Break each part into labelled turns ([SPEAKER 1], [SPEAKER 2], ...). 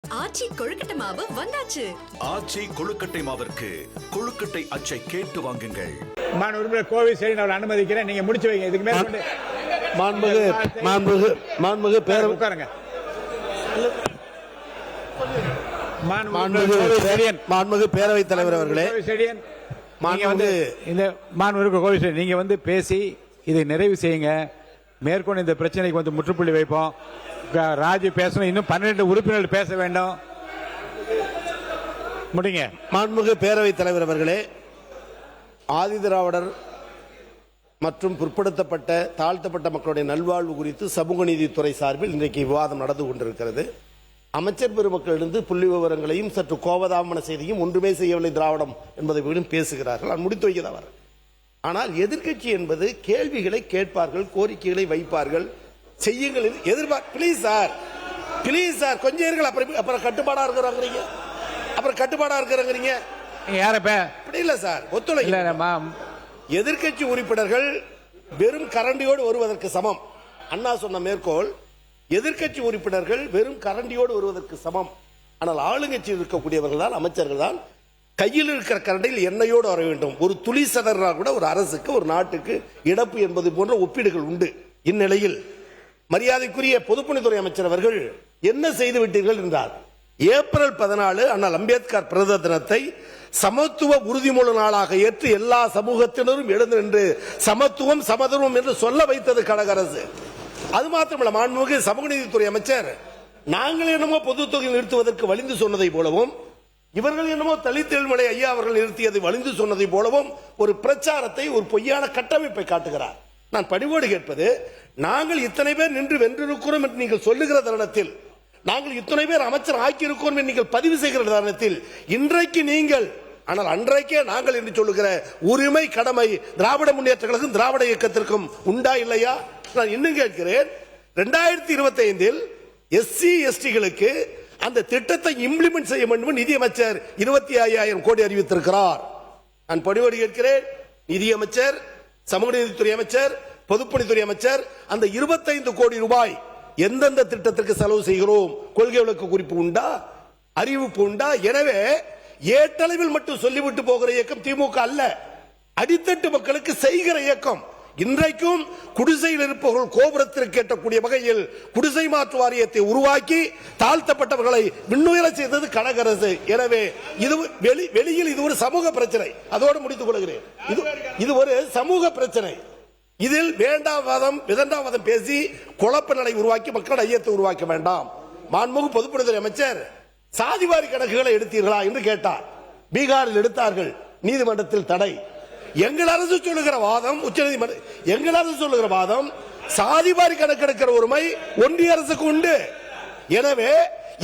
[SPEAKER 1] ஆச்சி கொழுக்கட்டை மாவு வந்தாச்சு.
[SPEAKER 2] ஆச்சி கொழுக்கட்டை மாவிற்கு கொழுக்கட்டை அச்சை கேட்டு வாங்குங்கள்.
[SPEAKER 3] மாண்புமிகு கோவை சரி நான் அனுமதிக்கிறேன். நீங்க முடிச்சு வைங்க. இதுக்கு மேல
[SPEAKER 4] மாண்புமிகு பேரவை
[SPEAKER 3] உட்காருங்க.
[SPEAKER 4] மாண்புமிகு பேரவைத் தலைவர் அவர்களே,
[SPEAKER 3] நீங்க வந்து பேசி இதை நிறைவு செய்யுங்க. மேற்கொண்டு இந்த பிரச்சனைக்கு வந்து முற்றுப்புள்ளி வைப்போம். ராஜு பேசணும். இன்னும் 12 உறுப்பினர்கள் பேச வேண்டும். முடிங்க.
[SPEAKER 4] மாண்புமிகு பேரவைத் தலைவர் அவர்களே, ஆதிதிராவிடர் மற்றும் பிற்படுத்தப்பட்ட தாழ்த்தப்பட்ட மக்களுடைய நல்வாழ்வு குறித்து சமூக நீதித்துறை சார்பில் இன்றைக்கு விவாதம் நடந்து கொண்டிருக்கிறது. அமைச்சர் பெருமக்களிலிருந்து புள்ளி விவரங்களையும் சற்று கோபதாபமான செய்தியும் ஒன்றுமே செய்யவில்லை திராவிடம் என்பதை பேசுகிறார்கள். நான் முடித்து வைக்கிறவர். ஆனால் எதிர்க்கட்சி என்பது கேள்விகளை கேட்பார்கள், கோரிக்கைகளை வைப்பார்கள், செய்யுங்கள் பிளீஸ் சார், பிளீஸ் சார், கொஞ்சம் இருங்கள். அப்புறம் கட்டுப்பாடா இருக்கிறாங்க, அப்புறம் கட்டுப்பாடா இருக்கிறாங்க. அப்படி இல்ல சார், ஒத்துழைப்பு. எதிர்க்கட்சி உறுப்பினர்கள் வெறும் கரண்டியோடு வருவதற்கு சமம். அண்ணா சொன்ன மேற்கோள், எதிர்க்கட்சி உறுப்பினர்கள் வெறும் கரண்டியோடு வருவதற்கு சமம். ஆனால் ஆளுங்கட்சியில் இருக்கக்கூடியவர்கள் தான், அமைச்சர்கள் தான் கையில் இருக்கிற கரண்டியில் எண்ணெயோடு வர வேண்டும். ஒரு துளி சதறா கூட ஒரு அரசுக்கு, ஒரு நாட்டுக்கு இழப்பு என்பது போன்ற ஒப்பீடுகள் உண்டு. இந்நிலையில் மரியாதைக்குரிய பொதுப்பணித்துறை அமைச்சர் அவர்கள் என்ன செய்து விட்டீர்கள் என்றார். ஏப்ரல் 14 அண்ணல் அம்பேத்கர் பிறந்த தினத்தை சமத்துவ உறுதிமொழி நாளாக ஏற்று எல்லா சமூகத்தினரும் எழுந்து நின்று சமத்துவம் சமதர்மம் என்று சொல்ல வைத்தது கழக அரசு. அது மாத்திரமல்ல, மாண்புமிகு சமூக நீதித்துறை அமைச்சர் நாங்கள் என்னமோ பொது தொகையில் நிறுத்துவதற்கு வலிந்து சொன்னதை போலவும், இவர்கள் என்னமோ தலித்தெழுமலை ஐயா அவர்கள் நிறுத்தியதை வலிந்து சொன்னதை போலவும் ஒரு பிரச்சாரத்தை, ஒரு பொய்யான கட்டமைப்பை காட்டுகிறார். நான் பணிவோடு கேட்பது, நாங்கள் இத்தனை பேர் நின்று வென்றிருக்கிறோம் என்று நீங்கள் சொல்லுகிற தருணத்தில், நாங்கள் இத்தனை பேர் அமைச்சர் ஆக்கியிருக்கிறோம் என்று நீங்கள் பதிவு செய்கிற தருணத்தில், இன்றைக்கு நீங்கள், ஆனால் அன்றைக்கே நாங்கள் என்று சொல்லுகிற உரிமை கடமை திராவிட முன்னேற்ற கழகம் திராவிட இயக்கத்திற்கும் உண்டா இல்லையா? நான் இன்னும் கேட்கிறேன். 2025 எஸ்சி எஸ்டிகளுக்கு அந்த திட்டத்தை இம்ப்ளிமெண்ட் செய்ய வேண்டும் நிதியமைச்சர் 25,000 கோடி அறிவித்திருக்கிறார். நான் பணிவோடு கேட்கிறேன், நிதியமைச்சர், சமூக நீதித்துறை அமைச்சர், பொதுப்பணித்துறை அமைச்சர், அந்த 25 கோடி ரூபாய் எந்தெந்த திட்டத்திற்கு செலவு செய்கிறோம், கொள்கை விளக்க குறிப்பு உண்டா, அறிவிப்பு உண்டா? எனவே ஏட்டளவில் மட்டும் சொல்லிவிட்டு போகிற இயக்கம் திமுக அல்ல, அடித்தட்டு மக்களுக்கு செய்கிற இயக்கம். இன்றைக்கும் குடிசையில் இருப்பவர்கள் கோபுரத்திற்கு எட்டக்கூடிய வகையில் குடிசை மாற்று வாரியத்தை உருவாக்கி தாழ்த்தப்பட்டவர்களை விண்ணுயர செய்தது கழக அரசு. எனவே இது வெளியில் இது ஒரு சமூக பிரச்சனை. அதோடு முடித்துக் கொள்கிறேன். இது ஒரு சமூக பிரச்சனை. இதில் வேண்டாவாதம் விதண்டாவாதம் பேசி குழப்ப நிலை உருவாக்கி மக்கள் ஐயத்தை உருவாக்க வேண்டாம். மாண்புமிகு பொதுப்பணித்துறை அமைச்சர் சாதிவாரி கணக்குகளை எடுத்தீர்களா என்று கேட்டார். பீகாரில் எடுத்தார்கள், நீதிமன்றத்தில் தடை. எங்கள் அரசு சொல்லுகிற வாதம், உச்சநீதிமன்றம் எங்கள் அரசு சொல்லுகிற வாதம், சாதிவாரி கணக்கெடுக்கிற உரிமை ஒன்றிய அரசுக்கு உண்டு. எனவே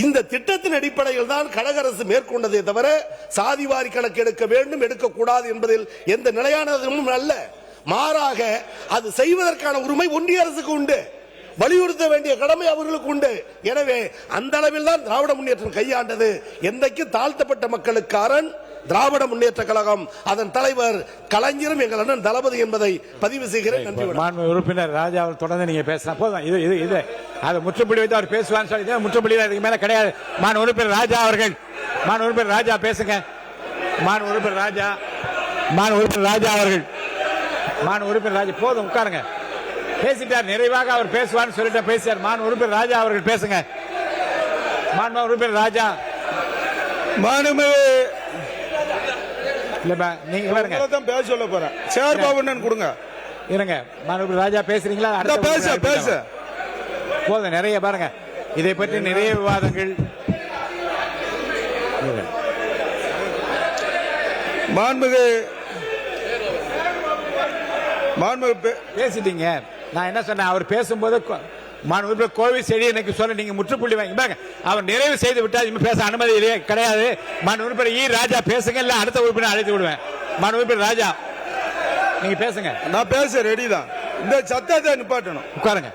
[SPEAKER 4] இந்த திட்டத்தின் அடிப்படையில் தான் கழக அரசு மேற்கொண்டதே தவிர சாதிவாரி கணக்கு எடுக்க வேண்டும் எடுக்கக்கூடாது என்பதில் எந்த நிலையானதும் அல்ல. மாறாக அது செய்வதற்கான உரிமை ஒன்றிய அரசுக்கு உண்டு, வலியுறுத்த வேண்டிய கடமை அவர்களுக்கு உண்டு. எனவே அந்த அளவில் தான் திராவிட முன்னேற்றம் கையாண்டது. என்றைக்கு தாழ்த்தப்பட்ட மக்களுக்காரன் திராவிட முன்னேற்ற கழகம், அதன் தலைவர் கலைஞரும் எங்கள் அண்ணன் தளபதி என்பதை பதிவு செய்கிறேன். நன்றி.
[SPEAKER 3] உறுப்பினர் ராஜா அவர் தொடர்ந்து நீங்க பேசலாம். போதும், இது அது முற்றுப்புள்ளி வைத்து அவர் பேசுவான்னு சொல்லி முற்றுப்புள்ளி இதுக்கு மேல கிடையாது. உறுப்பினர் ராஜா அவர்கள், உறுப்பினர் ராஜா பேசுங்க. உறுப்பினர் ராஜா, உறுப்பினர் ராஜா அவர்கள், உறுப்பினர் ராஜா போதும், உட்காருங்க. பேசிட்டார், நிறைவாக அவர் பேசுவான்னு சொல்லிட்டு பேசியார். உறுப்பினர் ராஜா அவர்கள் பேசுங்க. உறுப்பினர் ராஜா, நீங்க பேச சொல்ல போறேன். சேர் பாபு கொடுங்க. இருங்க, ராஜா பேசுறீங்களா? பேச போதும், நிறைய பாருங்க, இதை பற்றி நிறைய விவாதங்கள். பேசிட்டீங்க. நான் என்ன சொன்னேன், அவர் பேசும்போது கோவை செடி எனக்கு சொல்ல நீங்க முற்றுப்புள்ளி வாங்கி அவர் நிறைவு செய்து விட்டால் பேச அனுமதி இல்லையே, கிடையாது. உறுப்பினர் ராஜா பேசுங்க, இல்ல அடுத்த உறுப்பினர் அழைத்து விடுவேன். உறுப்பினர் ராஜா நீங்க பேசுங்க. நான் பேச ரெடி தான். இந்த சத்தத்தை நிப்பாட்டணும். உட்காருங்க.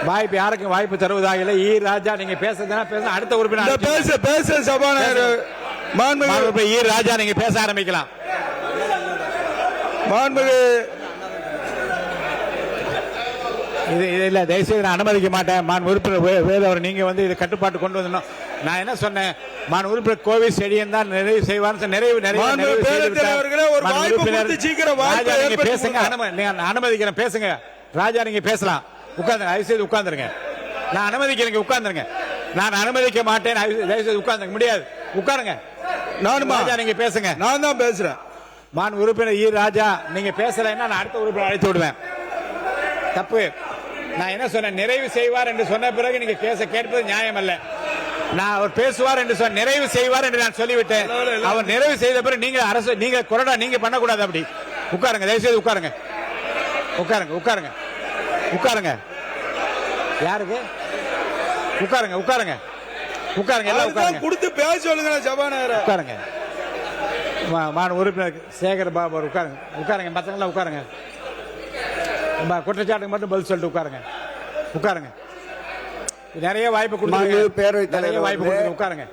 [SPEAKER 3] வாய்ப்பு யாருக்கும் வாய்ப்பு தருவதாக இல்லை. ராஜா நீங்க பேசுறதுனா பேச, அடுத்த உறுப்பினர் பேச சபாநாயகர் ராஜா நீங்க பேச ஆரம்பிக்கலாம். இது இல்ல, தயவுசெய்து நான் அனுமதிக்க மாட்டேன். உறுப்பினர் வேதவர், நீங்க வந்து இது கட்டுப்பாட்டு கொண்டு வரணும். நான் என்ன சொன்னேன், மாண்பு உறுப்பினர் கோவை செடியன் தான் நிறைவு செய்வார். நிறைவு செய்து விட்டார். ராஜா நீங்க பேசுங்க, அனுமதிக்கிறேன் பேசுங்க. ராஜா நீங்க பேசலாம், உட்கார்ந்து தயவு செய்து உட்கார்ந்துருங்க. நான் அனுமதிக்கிறேன், உட்கார்ந்துருங்க. நான் அனுமதிக்க மாட்டேன், தயவு செய்து உட்கார்ந்துருங்க. முடியாது, உட்காருங்க. ராஜா நீங்க பேசுங்க.
[SPEAKER 5] நான் தான் பேசுறேன்.
[SPEAKER 3] மாண்பு உறுப்பினர் ஈ ராஜா நீங்க பேசலைன்னா நான் அடுத்த உறுப்பினர் அழைத்து விடுவேன். தப்பு. நான் என்ன சொன்னேன், நிறைவு செய்வார் என்று சொன்ன பிறகு நீங்க கேட்பது நியாயம் அல்ல. நான் அவர் பேசுவார் என்று சொன்ன, நிறைவு செய்வார் என்று நான் சொல்லிவிட்டேன். அவர் நிறைவு செய்த பிறகு நீங்க அரசு, நீங்க கொறடா நீங்க பண்ணக்கூடாது. அப்படி உட்காருங்க, தயவு செய்து உட்காருங்க. உட்காருங்க உட்காருங்க உட்காருங்க. யாருக்கு உட்காருங்க? உட்காருங்க உட்காருங்க, எல்லாம் உட்காருங்க.
[SPEAKER 5] கொடுத்து பேச சொல்லுங்க சபாநாயகர்.
[SPEAKER 3] உட்காருங்க. மாண்பு உறுப்பினர் சேகர் பாபு உட்காருங்க. உட்காருங்க, மற்றவங்களாம் உட்காருங்க. குற்றச்சாட்டுக்கு மட்டும் பதில் சொல்லிட்டு உட்காருங்க. உட்காருங்க. நிறைய வாய்ப்பு கொடுத்து உட்காருங்க.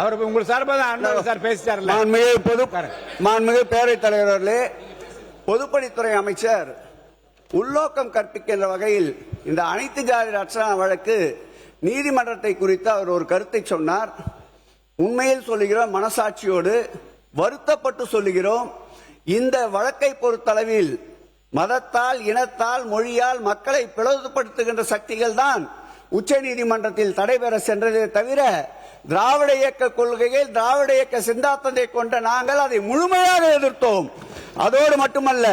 [SPEAKER 3] அவர் உங்கள் சார்பாக அன்பழகன் சார் பேசிட்டார்ல.
[SPEAKER 6] மாண்புமிகு பேரவைத் தலைவர் அவர்களே, பொதுப்பணித்துறை அமைச்சர் உள்நோக்கம் கற்பிக்கின்ற வகையில் இந்த அனைத்து ஜாதி ரட்சணா வழக்கு நீதிமன்றத்தை குறித்து அவர் ஒரு கருத்தை சொன்னார். உண்மையில் சொல்லுகிறோம், மனசாட்சியோடு வருத்தப்பட்டு சொல்லுகிறோம். இந்த வழக்கை பொறுத்தளவில் மதத்தால், இனத்தால், மொழியால் மக்களை பிளவுபடுத்துகின்ற சக்திகள் தான் உச்ச நீதிமன்றத்தில் தடைபெற சென்றதே தவிர, திராவிட இயக்க கொள்கையில் திராவிட இயக்க சித்தாந்தத்தை கொண்ட நாங்கள் அதை முழுமையாக எதிர்த்தோம். அதோடு மட்டுமல்ல,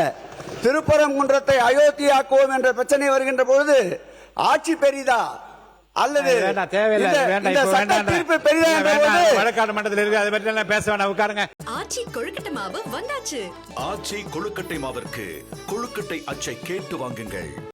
[SPEAKER 6] திருப்பரங்குன்றத்தை அயோத்தியாக்குவோம் என்ற பிரச்சனை வருகின்ற பொழுது ஆட்சி பெரிதா அல்லது
[SPEAKER 3] வழக்காடு மன்றத்தில் இருக்கு, அதை பற்றி பேச வேண்டாம். உட்காருங்க.
[SPEAKER 1] ஆச்சி கொழுக்கட்டை மாவு வந்தாச்சு.
[SPEAKER 2] ஆச்சி கொழுக்கட்டை மாவிற்கு கொழுக்கட்டை அச்சை கேட்டு வாங்குங்கள்.